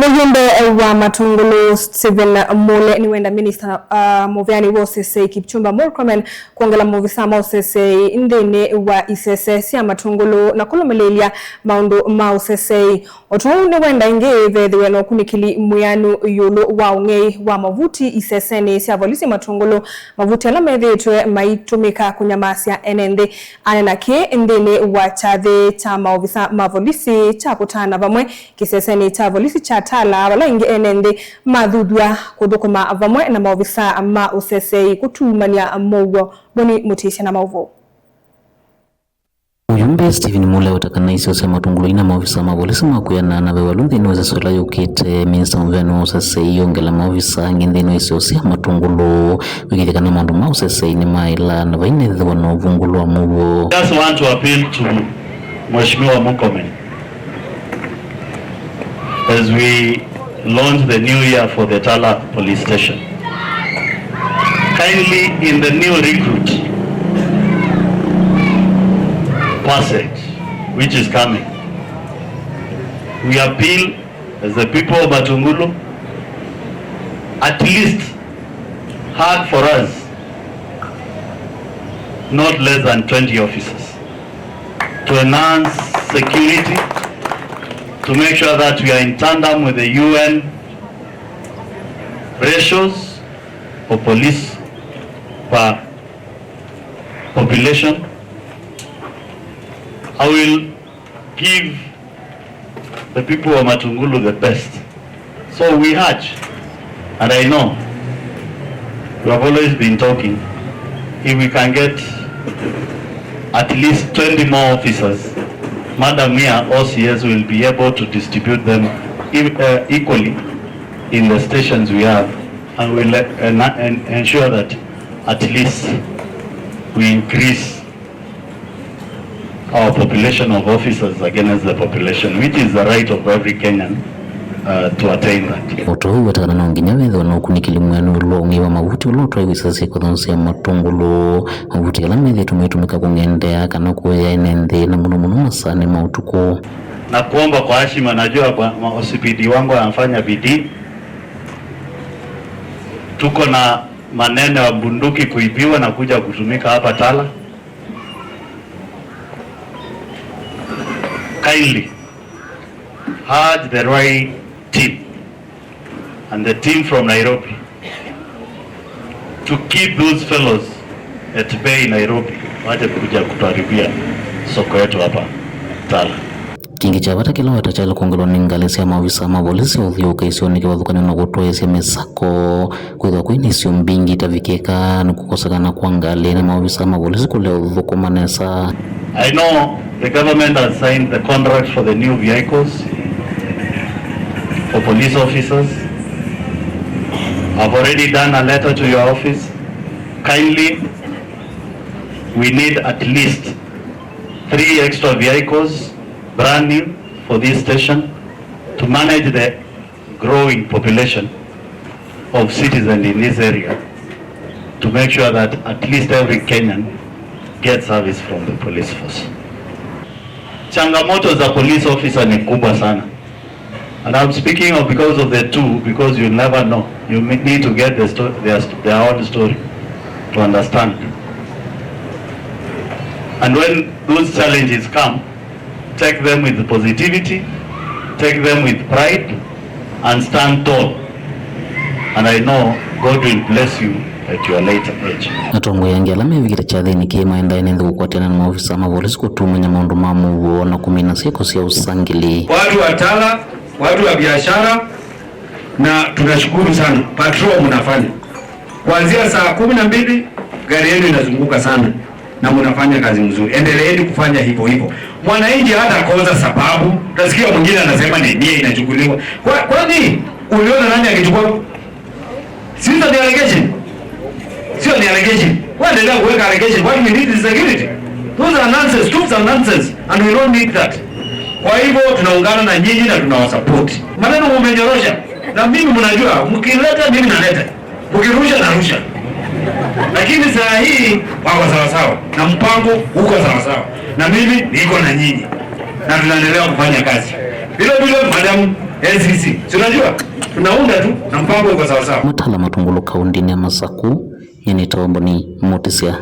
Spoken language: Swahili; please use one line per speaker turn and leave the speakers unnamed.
Mujumbe wa Matungulu Stephen Mole ni wenda Minister Muvyani Wosese Kipchumba Murkomen kuongela muvisa Mosese indene wa isese siya Matungulu na kulumelelia maundu Mosese otu ni wenda inge vedhiwe no kunikili muyanu yulu wa ungei wa mavuti isese ni siya volisi Matungulu mavuti ala medhetwe maitumika kunyamasia enende anenake indene wa chadhe cha mavisa mavolisi cha kutana vamwe kisese ni cha volisi cha tala wala inge enende madhudwa kudukuma vamwe na maovisa ama usese kutumania mogo boni mutisha na mauvo.
Mujumbe Stephen Mole watakana isi wase Matungulu ina maovisa mavolisi makuyana na wewalundi inuweze sola yukite Minister Muvyani Wosese yongela maovisa ngende inu isi wase Matungulu wikitikana mandu mausese ini maila na vaine dhiwa na uvungulu wa muvo.
I just want to appeal to Mheshimiwa Murkomen as we launch the new year for the Tala police station. Kindly in the new recruit passage which is coming, we appeal as the people of Matungulu, at least hard for us not less than 20 officers to enhance security, to make sure that we are in tandem with the UN ratios for police per population. I will give the people of Matungulu the best. So we urge, and I know we have always been talking, if we can get at least 20 more officers, Madam Mia OCS will be able to distribute them equally in the stations we have, and will ensure that at least we increase our population of officers against the population, which is the right of every Kenyan to attain that.
Oto watakana na unginya wedho na ukunikili mwenu ulo ungiwa mavuti ulo tuwa wisasi kwa dhonsi ya Matungulu mavuti ya lamedhi tumetumika kungendea kana kuya inende na munu masane mautuko.
Na kuomba kwa heshima, najua kwa OCPD wangu anafanya bidii. Tuko na maneno ya bunduki kuibiwa na kuja kutumika hapa Tala. Kindly urge the right team and the team from Nairobi to keep those fellows at bay in Nairobi. Waje kuja kutuharibia soko yetu hapa Tala.
Kingi cha wata kila watachala kuongelo ningalesi ya maovisa mavolisi uthioka isioni kwa dhukani na kutoa isi mesako kuidwa kuini isio mbingi itavikeka na kukosakana kuangali na maovisa mavolisi kule udhuko manesa.
I know the government has signed the contract for the new vehicles for police officers. I've already done a letter to your office. Kindly, we need at least 3 extra vehicles, brand new, for this station to manage the growing population of citizens in this area, to make sure that at least every Kenyan gets service from the police force. Changamoto za police officer ni kubwa sana. And I'm speaking of because of the two, because you never know. You need to get their own story to understand. And when those challenges come, take them with positivity, take them with pride, and stand tall. And I know God will bless you at your later age.
Natongo yangi alame vikita chadhe ni kima enda inendu kukwatiana na maofisa mavolisi kutumenya maundu mamu na kumina siko siya usangili.
Watu wa Tala, watu wa biashara, na tunashukuru sana patrol mnafanya. Kuanzia saa 12 gari yenu inazunguka sana na mnafanya kazi nzuri. Endeleeni kufanya hivyo hivyo. Mwananchi hata koza sababu, utasikia mwingine anasema ni nia inachukuliwa. Kwani uliona nani akichukua? Sio ni allegation. Sio ni allegation. Waendelea kuweka allegation. What we need is security. Those are nonsense, truths are nonsense, and we don't need that. Kwa hivyo tunaungana na nyinyi na tunawasupport. Maneno mmenyorosha. Na mimi mnajua, mkileta mimi naleta. Mkirusha narusha. Lakini saa hii wako sawa sawa. Na mpango uko sawa sawa. Na mimi niko na nyinyi. Na tunaendelea kufanya kazi. Vile vile madam LCC. Si unajua? Tunaunda tu na mpango iko sawa sawa.
Matala Matungulu kaundini ya Masaku, yani Tombo ni Mutisia.